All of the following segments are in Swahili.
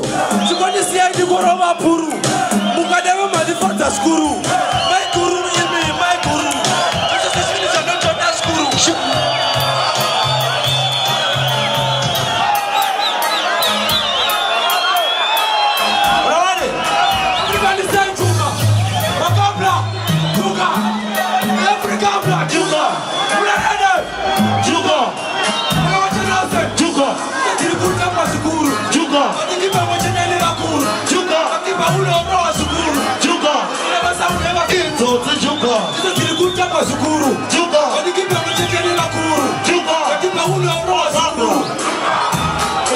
skuru. Sikoni siya di koroma puru. Mukadewa malifata skuru. Mai kuru imi mai kuru. Sasa sisi ni sana chota skuru. Rawani. Everybody say juga. Makabla juga. Afrika bla juga. Mulana juga. Juga. Tilikuta kwa skuru. Juga. Akiba mwenye la kuru. Juga. Akiba ulo roa skuru. Juga. Basa ulewa kinzo juga. Tilikuta kwa skuru. Juga. Akiba mwenye la kuru. Juga. Akiba ulo roa skuru.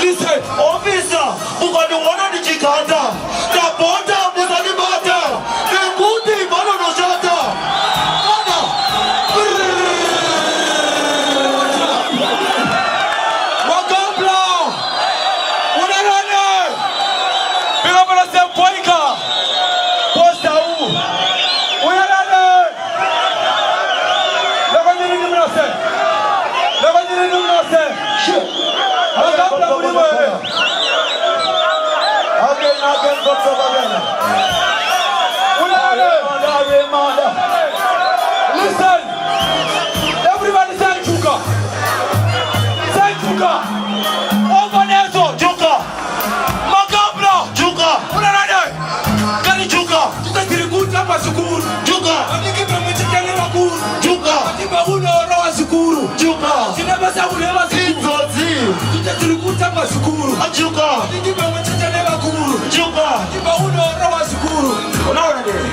Listen, officer, ukani wana ni chikanda. Tapota muzani bata. Nekuti bano no shata. Mana. Listen, everybody say Juga. Say Juga. Ovanezo Juga. Makabla Juga. Unarada. Kali Juga. Tutakirikuta kwa sukuru. Juga. Akikipa mchikani makuru. Juga. Akiba uno roa sukuru. Juga. Sinabasa ulewa sukuru. Tutakirikuta kwa sukuru. Juga. Akikipa mchikani makuru. Juga. Akiba uno roa sukuru. Unaona nini?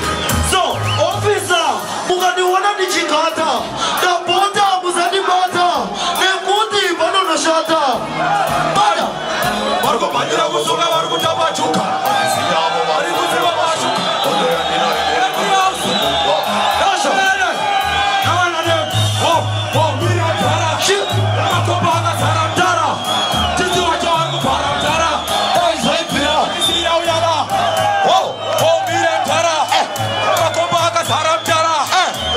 So, officer, mugani wana ni chikata. Tapota muzani bata. Nekuti bano na shata. Bada. Warko bandira kusuka warko tapa chuka. Siyamo wari kusuka pashuka. Odo ya nina ina. Dasha. Nawana ne. Oh, mira tara. Shit. Makoba hanga saram tara. Tizi wacha warko param tara. Oi sai pira. Siya uyala. Oh, mira tara. Makoba hanga saram tara.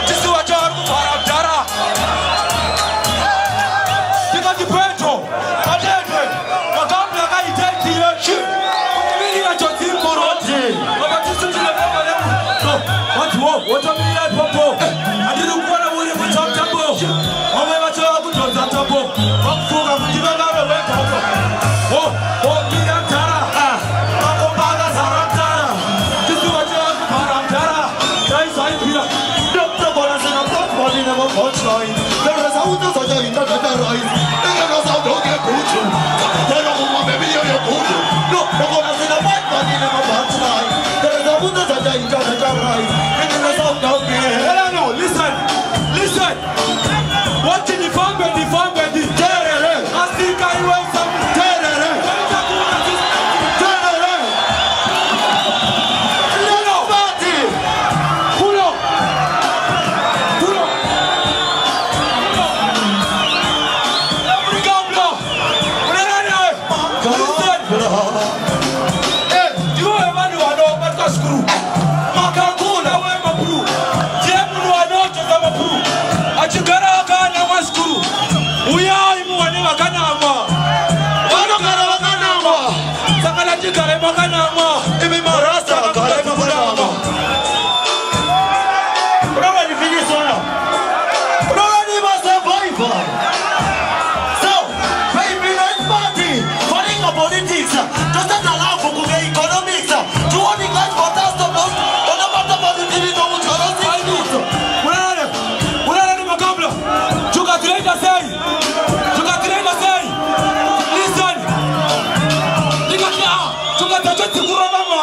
Tizi wacha warko param tara. Tika kipeto. Adete. Makabla kaiteki ye. Shit. Mimi ya choti koroti. Wakati sisi tunapanga leo. No. Watu mira popo. Adiru kwa na wale mtambo. Wame watu wakutoza tambo. Wakufunga mjiba gawe weka hapo. Oh, mira tara. Makobaga saram tara. Tizi wacha warko param tara. Dai sai pira. Doktor bora sana top body na coach line. Dara sauto soja inda dada rise. Dara sauto ke kuchu. Dara mama baby yo kuchu. No, bora sana white body na coach line. Dara sauto soja inda dada rise. Dara sauto ke. No, listen. What in the farm with the terere. Asika iwe some terere. Terere. No, party. Pulo. Afrika blo. Unarana. Listen. You ever know about the screw? Makakula we mapru. Jemu wano cheza mapru. Achigara kana maskuru. Uyai muwane wakana ama. Wano kara wakana ama. Sakala chigare wakana ama. Imi marasa kare wakana ama. Unawa ni finish wana. Unawa ni survivor. So, baby, let's party. Calling a politics. Doesn't allow for good economics. To only guys for us the most. On about the positivity of the Unarana makabla. Juga trader say. Listen. Juga tajati kurama.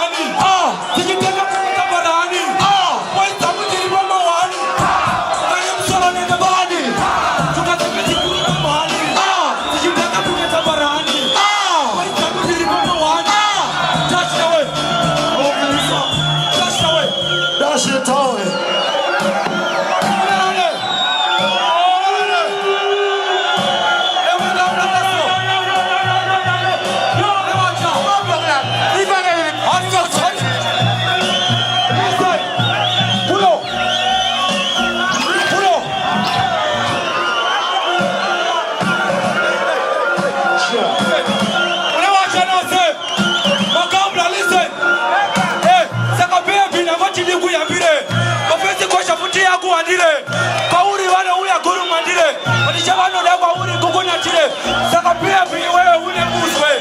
mandile. Kauri wale ule Guru mandile. Walishabano leo kauri kukunya chile. Saka pia wewe ule muswe.